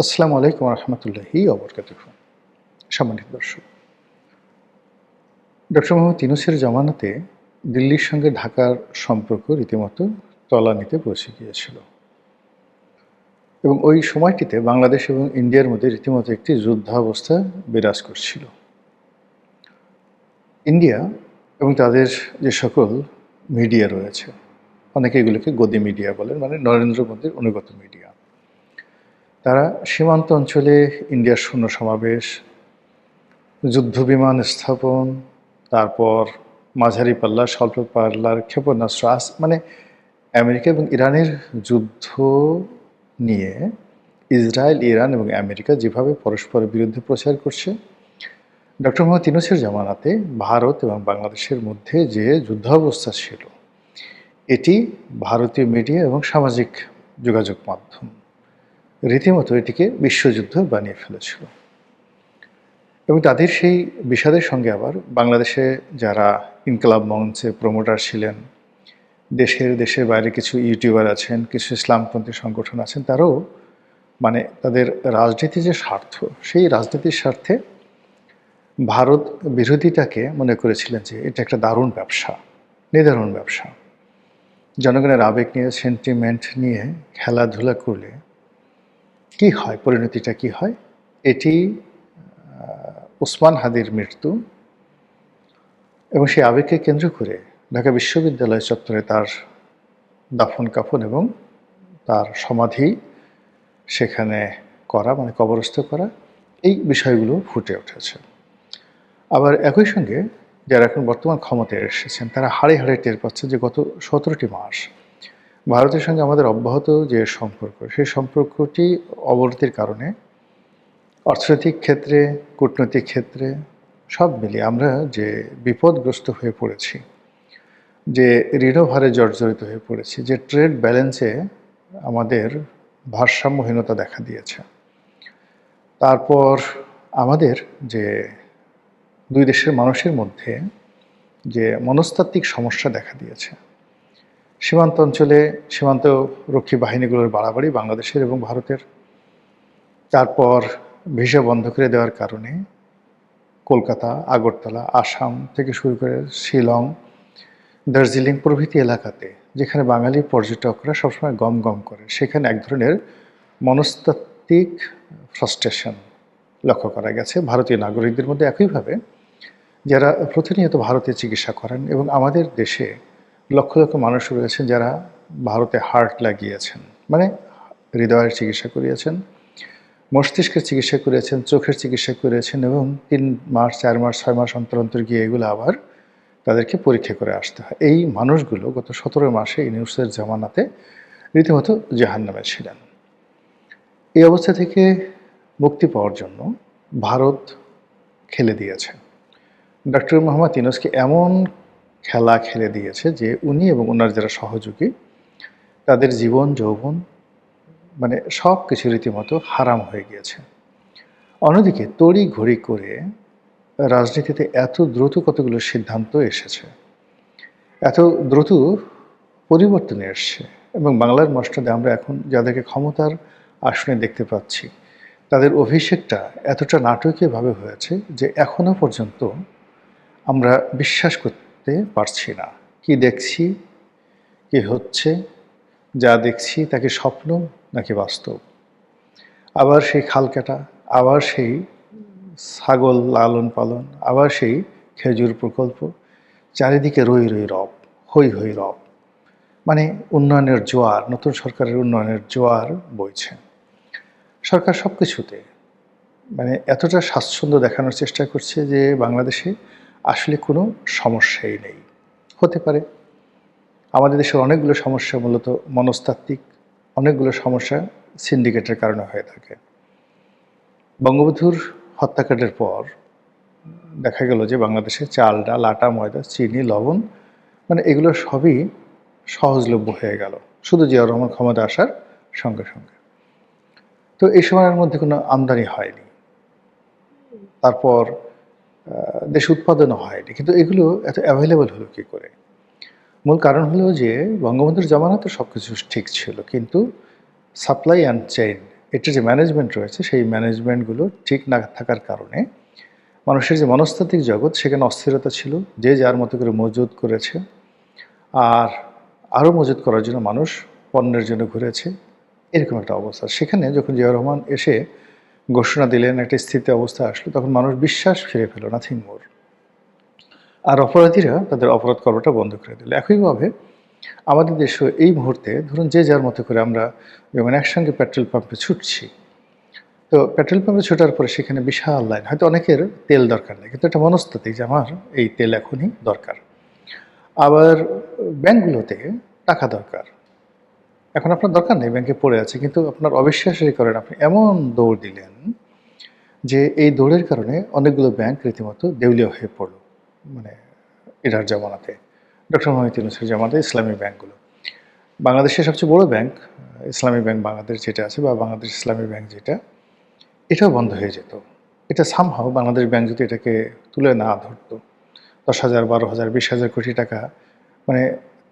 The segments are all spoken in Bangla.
আসসালামু আলাইকুম রহমতুল্লাহি ওবরকাতুহ। সম্মানিত দর্শক, ডক্টর মোহাম্মদ ইউনূসের জামানাতে দিল্লির সঙ্গে ঢাকার সম্পর্ক রীতিমতো তলানিতে পৌঁছে গিয়েছিল এবং ওই সময়টিতে বাংলাদেশ এবং ইন্ডিয়ার মধ্যে রীতিমতো একটি যুদ্ধাবস্থা বিরাজ করছিল। ইন্ডিয়া এবং তাদের যে সকল মিডিয়া রয়েছে, অনেকে এগুলোকে গদি মিডিয়া বলেন, মানে নরেন্দ্র মোদীর অনুগত মিডিয়া, তারা সীমান্ত অঞ্চলে ইন্ডিয়ার সৈন্য সমাবেশ, যুদ্ধবিমান স্থাপন, তারপর মাঝারি পাল্লা, স্বল্প পাল্লার ক্ষেপণাস্ত্র, মানে আমেরিকা এবং ইরানের যুদ্ধ নিয়ে ইসরায়েল, ইরান এবং আমেরিকা যেভাবে পরস্পরের বিরুদ্ধে প্রচার করছে, ডক্টর মোহাম্মদ ইউনূসের জামানাতে ভারত এবং বাংলাদেশের মধ্যে যে যুদ্ধাবস্থা ছিল, এটি ভারতীয় মিডিয়া এবং সামাজিক যোগাযোগ মাধ্যম রীতিমতো এটিকে বিশ্বযুদ্ধ বানিয়ে ফেলেছিল। এবং তাদের সেই বিষাদের সঙ্গে আবার বাংলাদেশে যারা ইনকলাব মঞ্চে প্রমোটার ছিলেন, দেশের বাইরে কিছু ইউটিউবার আছেন, কিছু ইসলামপন্থী সংগঠন আছেন, তারাও মানে তাদের রাজনীতির যে স্বার্থ, সেই রাজনীতির স্বার্থে ভারত বিরোধিতাকে মনে করেছিলেন যে এটা একটা দারুণ ব্যবসা, নিদারুণ ব্যবসা। জনগণের আবেগ নিয়ে, সেন্টিমেন্ট নিয়ে খেলাধুলা করলে কি হয়, পরিণতিটা কি হয়, এটি ওসমান হাদির মৃত্যু এবং সেই আবেগকে কেন্দ্র করে ঢাকা বিশ্ববিদ্যালয় চত্বরে তার দাফন কাফন এবং তার সমাধি সেখানে করা, মানে কবরস্থ করা, এই বিষয়গুলো ফুটে উঠেছে। আবার একই সঙ্গে যারা এখন বর্তমান ক্ষমতায় এসেছেন, তারা হাড়ে হাড়ে টের পাচ্ছে যে গত 17টি মাস ভারতের সঙ্গে আমাদের অব্যাহত যে সম্পর্ক, সেই সম্পর্কটি অবনতির কারণে অর্থনৈতিক ক্ষেত্রে, কূটনৈতিক ক্ষেত্রে সব মিলিয়ে আমরা যে বিপদগ্রস্ত হয়ে পড়েছি, যে ঋণভারে জর্জরিত হয়ে পড়েছি, যে ট্রেড ব্যালেন্সে আমাদের ভারসাম্যহীনতা দেখা দিয়েছে। তারপর আমাদের যে দুই দেশের মানুষের মধ্যে যে মনস্তাত্ত্বিক সমস্যা দেখা দিয়েছে, সীমান্ত অঞ্চলে সীমান্ত রক্ষী বাহিনীগুলোর বাড়াবাড়ি বাংলাদেশের এবং ভারতের, তারপর ভিসা বন্ধ করে দেওয়ার কারণে কলকাতা, আগরতলা, আসাম থেকে শুরু করে শিলং, দার্জিলিং প্রভৃতি এলাকাতে যেখানে বাঙালি পর্যটকরা সবসময় গম গম করে, সেখানে এক ধরনের মনস্তাত্ত্বিক ফ্রাস্ট্রেশন লক্ষ্য করা গেছে ভারতীয় নাগরিকদের মধ্যে। একইভাবে যারা প্রতিনিয়ত ভারতে চিকিৎসা করেন, এবং আমাদের দেশে লক্ষ লক্ষ মানুষ রয়েছেন যারা ভারতে হার্ট লাগিয়েছেন, মানে হৃদয়ের চিকিৎসা করিয়েছেন, মস্তিষ্কের চিকিৎসা করেছেন, চোখের চিকিৎসা করেছেন, এবং 3 মাস, 4 মাস, 6 মাস অন্তর অন্তর গিয়ে এগুলো আবার তাদেরকে পরীক্ষা করে আসতে হয়। এই মানুষগুলো গত 17 মাসে ইউনূসের জামানাতে রীতিমতো জাহান্নামে ছিলেন। এই অবস্থা থেকে মুক্তি পাওয়ার জন্য ভারত খেলে দিয়েছে, ডক্টর মোহাম্মদ ইউনূসকে এমন খেলা খেলে দিয়েছে যে উনি এবং ওনার যারা সহযোগী, তাদের জীবন যৌবন মানে সব কিছু রীতিমতো হারাম হয়ে গিয়েছে। অন্যদিকে তড়ি ঘড়ি করে রাজনীতিতে এত দ্রুত কতগুলো সিদ্ধান্ত এসেছে, এত দ্রুত পরিবর্তন এসছে, এবং বাংলার মসনদে আমরা এখন যাদেরকে ক্ষমতার আসনে দেখতে পাচ্ছি, তাদের অভিষেকটা এতটা নাটকীয়ভাবে হয়েছে যে এখনো পর্যন্ত আমরা বিশ্বাস করতে পারছি না। কি দেখছি, কি হচ্ছে, যা দেখছি তাকে স্বপ্ন নাকি বাস্তব। আবার সেই খাল কাটা, আবার সেই ছাগল লালন পালন, আবার সেই খেজুর প্রকল্প, চারিদিকে রই রই রব, হই হই রব, মানে উন্নয়নের জোয়ার, নতুন সরকারের উন্নয়নের জোয়ার বইছে। সরকার সব কিছুতে মানে এতটা স্বাচ্ছন্দ্য দেখানোর চেষ্টা করছে যে বাংলাদেশে আসলে কোনো সমস্যাই নেই। হতে পারে আমাদের দেশের অনেকগুলো সমস্যা মূলত মনস্তাত্ত্বিক, অনেকগুলো সমস্যা সিন্ডিকেটের কারণে হয়ে থাকে। বঙ্গবন্ধুর হত্যাকাণ্ডের পর দেখা গেল যে বাংলাদেশে চাল, ডাল, আটা, ময়দা, চিনি, লবণ, মানে এগুলো সবই সহজলভ্য হয়ে গেল শুধু জিয়াউর রহমান ক্ষমতা আসার সঙ্গে সঙ্গে। তো এই সময়ের মধ্যে কোনো আমদানি হয়নি, তারপর দেশ উৎপাদনও হয়নি, কিন্তু এগুলো এত অ্যাভেলেবল হলো কী করে? মূল কারণ হলো যে বঙ্গবন্ধুর জামানাতে সব কিছু ঠিক ছিল, কিন্তু সাপ্লাই অ্যান্ড চেইন, এটার যে ম্যানেজমেন্ট রয়েছে সেই ম্যানেজমেন্টগুলো ঠিক না থাকার কারণে মানুষের যে মনস্তাত্ত্বিক জগৎ সেখানে অস্থিরতা ছিল, যে যার মতো করে মজুত করেছে। আর আরও মজুত করার জন্য মানুষ পণ্যের জন্য ঘুরেছে, এরকম একটা অবস্থা। সেখানে যখন জিয়াউর রহমান এসে ঘোষণা দিলেন, একটা স্থিতি অবস্থা আসলো, তখন মানুষ বিশ্বাস ফিরে পেল, নাথিং মোর। আর অপরাধীরা তাদের অপরাধ করাটা বন্ধ করে দিল। একইভাবে আমাদের দেশেও এই মুহূর্তে ধরুন যে যার মতো করে আমরা যেমন একসঙ্গে পেট্রোল পাম্পে ছুটছি, তো পেট্রোল পাম্পে ছোটার পরে সেখানে বিশাল লাইন, হয়তো অনেকের তেল দরকার নেই, কিন্তু একটা মনস্তাত্ত্বিক যে আমার এই তেল এখনই দরকার। আবার ব্যাংকগুলোতে টাকা দরকার, এখন আপনার দরকার নেই, ব্যাংকে পড়ে আছে, কিন্তু আপনার অবিশ্বাসই করেন, আপনি এমন দৌড় দিলেন যে এই দৌড়ের কারণে অনেকগুলো ব্যাংক রীতিমতো দেউলিয়া হয়ে পড়লো, মানে এটার জামানাতে, ডক্টর মোহাম্মদ ইউনূসের জামানাতে ইসলামী ব্যাংকগুলো। বাংলাদেশের সবচেয়ে বড় ব্যাংক ইসলামী ব্যাংক বাংলাদেশ যেটা আছে, বা বাংলাদেশ ইসলামী ব্যাংক যেটা, এটাও বন্ধ হয়ে যেত। এটা সামহাও বাংলাদেশ ব্যাংক যদি এটাকে তুলে না ধরতো, 10,000, 12,000, 20,000 কোটি টাকা মানে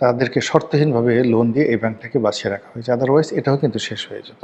তাদেরকে শর্তহীনভাবে লোন দিয়ে এই ব্যাংকটাকে বাঁচিয়ে রাখা হয়েছে, আদারওয়াইজ এটাও কিন্তু শেষ হয়ে যেত।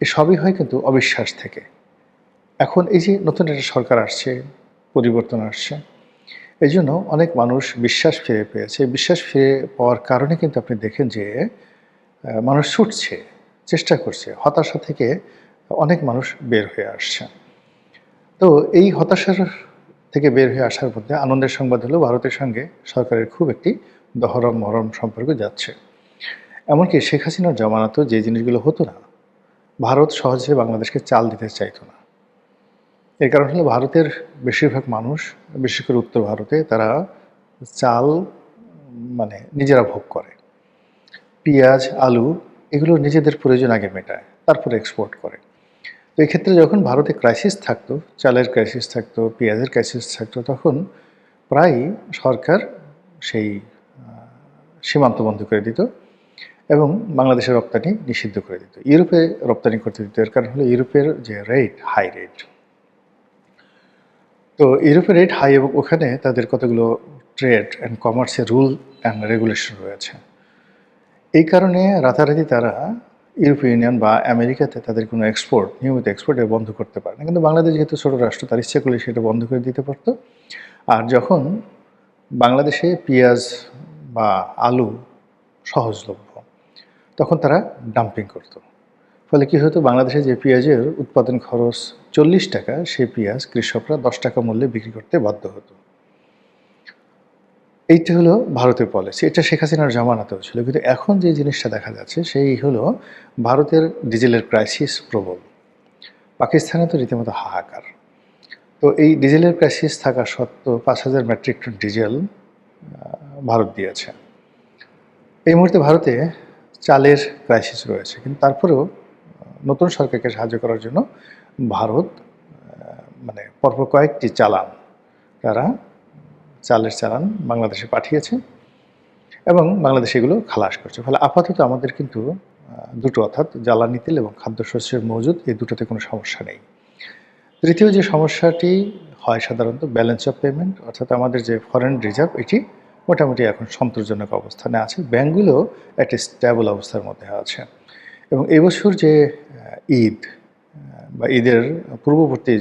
এই সবই হয় কিন্তু অবিশ্বাস থেকে। এখন এই যে নতুন একটা সরকার আসছে, পরিবর্তন আসছে, এই জন্য অনেক মানুষ বিশ্বাস ফিরে পেয়েছে। বিশ্বাস ফিরে পাওয়ার কারণে কিন্তু আপনি দেখেন যে মানুষ ছুটছে, চেষ্টা করছে, হতাশা থেকে অনেক মানুষ বের হয়ে আসছে। তো এই হতাশার থেকে বের হয়ে আসার মধ্যে আনন্দের সংবাদ হলো ভারতের সঙ্গে সরকারের খুব একটি দহরম মহরম সম্পর্ক যাচ্ছে। এমনকি শেখ হাসিনার জামানাতেও যে জিনিসগুলো হতো না, ভারত সহজে বাংলাদেশকে চাল দিতে চাইতো না। এর কারণ হলো ভারতের বেশিরভাগ মানুষ, বিশেষ করে উত্তর ভারতে, তারা চাল মানে নিজেরা ভোগ করে, পেঁয়াজ, আলু এগুলো নিজেদের প্রয়োজন আগে মেটায়, তারপরে এক্সপোর্ট করে। তো এক্ষেত্রে যখন ভারতে ক্রাইসিস থাকতো, চালের ক্রাইসিস থাকতো, পেঁয়াজের ক্রাইসিস থাকতো, তখন প্রায়ই সরকার সেই সীমান্ত বন্ধ করে দিত এবং বাংলাদেশের রপ্তানি নিষিদ্ধ করে দিত, ইউরোপে রপ্তানি করতে দিত। এর কারণ হলো ইউরোপের যে রেট, হাই রেট। তো ইউরোপের রেট হাই এবং ওখানে তাদের কতগুলো ট্রেড অ্যান্ড কমার্সের রুল অ্যান্ড রেগুলেশন রয়েছে। এই কারণে রাতারাতি তারা ইউরোপীয় ইউনিয়ন বা আমেরিকাতে তাদের কোনো এক্সপোর্ট, নিয়মিত এক্সপোর্ট বন্ধ করতে পারে না। কিন্তু বাংলাদেশ যেহেতু ছোটো রাষ্ট্র, তার ইচ্ছে করলে সেটা বন্ধ করে দিতে পারতো। আর যখন বাংলাদেশে পেঁয়াজ বা আলু সহজলভ্য, তখন তারা ডাম্পিং করতো। ফলে কী হতো, বাংলাদেশে যে পেঁয়াজের উৎপাদন খরচ 40 টাকা, সেই পেঁয়াজ কৃষকরা 10 টাকা মূল্যে বিক্রি করতে বাধ্য হতো। এইটা হলো ভারতের পলিসি। এটা শেখ হাসিনার জামানাতেও ছিল। কিন্তু এখন যে জিনিসটা দেখা যাচ্ছে সেই হলো ভারতের ডিজেলের ক্রাইসিস প্রবল। পাকিস্তানে তো রীতিমতো হাহাকার। তো এই ডিজেলের ক্রাইসিস থাকা সত্ত্বেও 5,000 মেট্রিক টন ডিজেল ভারত দিয়েছে। এই মুহূর্তে ভারতে চালের ক্রাইসিস রয়েছে, কিন্তু তারপরেও নতুন সরকারকে সাহায্য করার জন্য ভারত মানে পরপর কয়েকটি চালান, তারা চালের চালান বাংলাদেশে পাঠিয়েছে এবং বাংলাদেশ এগুলো খালাস করছে। ফলে আপাতত আমাদের কিন্তু দুটো, অর্থাৎ জ্বালানি তেল এবং খাদ্যশস্যের মজুদ, এই দুটোতে কোনো সমস্যা নেই। তৃতীয় যে সমস্যাটি হয় সাধারণত ব্যালেন্স অফ পেমেন্ট, অর্থাৎ আমাদের যে ফরেন রিজার্ভ, এটি মোটামুটি এখন সন্তোষজনক অবস্থানে আছে। ব্যাংকগুলো একটা স্ট্যাবল অবস্থার মধ্যে আছে। এবং এবছর যে ঈদ বা ঈদের পূর্ববর্তী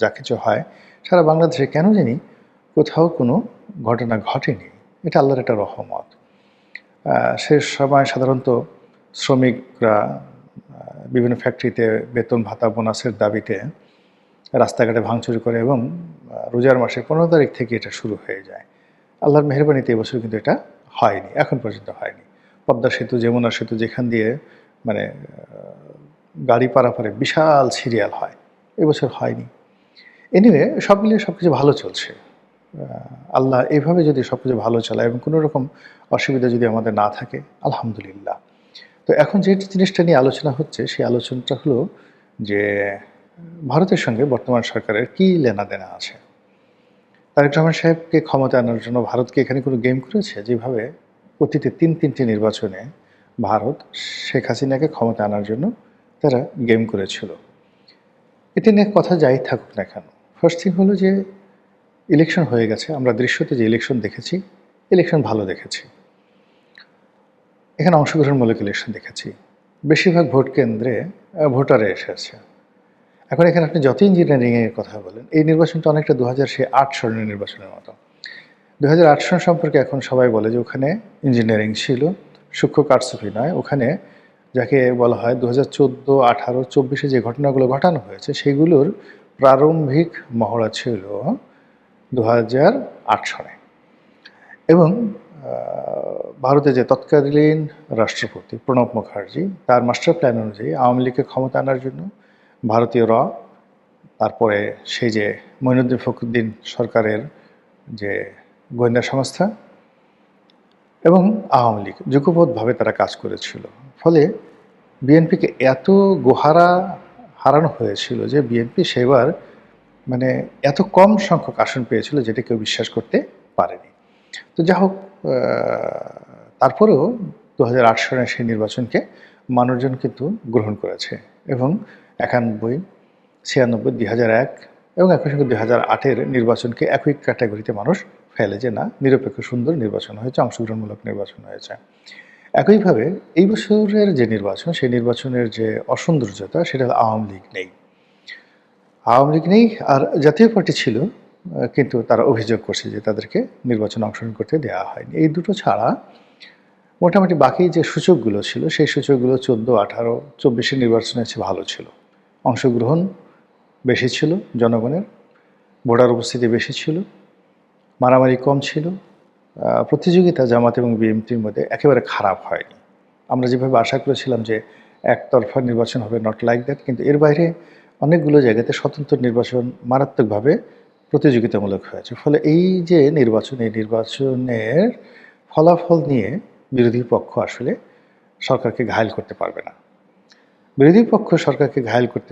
যা কিছু হয়, সারা বাংলাদেশে কেন জানি কোথাও কোনো ঘটনা ঘটেনি। এটা আল্লাহর একটা রহমত। সে সময় সাধারণত শ্রমিকরা বিভিন্ন ফ্যাক্টরিতে বেতন ভাতা বোনাসের দাবিতে রাস্তাঘাটে ভাঙচুর করে এবং রোজার মাসের 15 তারিখ থেকে এটা শুরু হয়ে যায়। আল্লাহর মেহেরবানিতে এবছর কিন্তু এটা হয়নি, এখন পর্যন্ত হয়নি। পদ্মা সেতু, যমুনা সেতু যেখান দিয়ে মানে গাড়ি পারাপারে বিশাল সিরিয়াল হয়, এবছর হয়নি। এনিওয়ে সব মিলিয়ে সব কিছু ভালো চলছে। আল্লাহ এইভাবে যদি সব কিছু ভালো চালায় এবং কোনো রকম অসুবিধা যদি আমাদের না থাকে, আলহামদুলিল্লাহ। তো এখন যে জিনিসটা নিয়ে আলোচনা হচ্ছে, সেই আলোচনাটা হলো যে ভারতের সঙ্গে বর্তমান সরকারের কী লেনাদেনা আছে। তারেক রহমান সাহেবকে ক্ষমতা আনার জন্য ভারতকে এখানে কোনো গেম করেছে? যেভাবে অতীতে 3টি নির্বাচনে ভারত শেখ হাসিনাকে ক্ষমতা আনার জন্য তারা গেম করেছিল। এটা নিয়ে কথা যাই থাকুক না কেন, ফার্স্ট থিং হলো যে ইলেকশন হয়ে গেছে। আমরা দৃশ্যতে যে ইলেকশন দেখেছি, ইলেকশন ভালো দেখেছি। এখানে অংশগ্রহণমূলক ইলেকশন দেখেছি। বেশিরভাগ ভোট কেন্দ্রে ভোটারে এসেছে। এখন এখানে আপনি যত ইঞ্জিনিয়ারিংয়ের কথা বলেন, এই নির্বাচনটা অনেকটা 2008 সনের নির্বাচনের মতো। 2008 সন সম্পর্কে এখন সবাই বলে যে ওখানে ইঞ্জিনিয়ারিং ছিল, সূক্ষ্ম কারচুপি নয়। ওখানে যাকে বলা হয় 2014, 18, 24-এ যে ঘটনাগুলো ঘটানো হয়েছে সেগুলোর প্রারম্ভিক মহড়া ছিল 2008 সনে। এবং ভারতে যে তৎকালীন রাষ্ট্রপতি প্রণব মুখার্জি, তার মাস্টার প্ল্যান অনুযায়ী আওয়ামী লীগকে ক্ষমতা আনার জন্য ভারতীয় র, তারপরে সেই যে মঈনুদ্দিন ফখরুদ্দিন সরকারের যে গোয়েন্দা সংস্থা এবং আওয়ামী লীগ যুগপৎভাবে তারা কাজ করেছিল। ফলে বিএনপিকে এত গোহারা হারানো হয়েছিল যে বিএনপি সেবার মানে এত কম সংখ্যক আসন পেয়েছিল যেটা কেউ বিশ্বাস করতে পারেনি। তো যা হোক, তারপরেও 2008 সনের সেই নির্বাচনকে মানুষজন কিন্তু গ্রহণ করেছে এবং 91, 96, 2001 এবং একই সঙ্গে 2008-এর নির্বাচনকে একই ক্যাটাগরিতে মানুষ ফেলে যে না, নিরপেক্ষ সুন্দর নির্বাচন হয়েছে, অংশগ্রহণমূলক নির্বাচন হয়েছে। একইভাবে এই বছরের যে নির্বাচন, সেই নির্বাচনের যে অসৌন্দর্যতা সেটা আওয়ামী লীগ নেই। আওয়ামী লীগ নেই আর জাতীয় পার্টি ছিল, কিন্তু তারা অভিযোগ করছে যে তাদেরকে নির্বাচনে অংশগ্রহণ করতে দেওয়া হয়নি। এই দুটো ছাড়া মোটামুটি বাকি যে সূচকগুলো ছিল সেই সূচকগুলো 14, 18, 24-এর নির্বাচনের চেয়ে ভালো ছিল। অংশগ্রহণ বেশি ছিল জনগণের, ভোটার উপস্থিতি বেশি ছিল, মারামারি কম ছিল, প্রতিযোগিতা জামাত এবং বিএনপির মধ্যে একেবারে খারাপ হয়নি। আমরা যেভাবে আশা করেছিলাম যে একতরফা নির্বাচন হবে, নট লাইক দ্যাট, কিন্তু এর বাইরে অনেকগুলো জায়গাতে স্বতন্ত্র নির্বাচন মারাত্মকভাবে প্রতিযোগিতামূলক হয়েছে। ফলে এই যে নির্বাচন, এই নির্বাচনের ফলাফল নিয়ে বিরোধী পক্ষ আসলে সরকারকে ঘায়েল করতে পারবে না। বিরোধী পক্ষ সরকারকে ঘায়েল করতে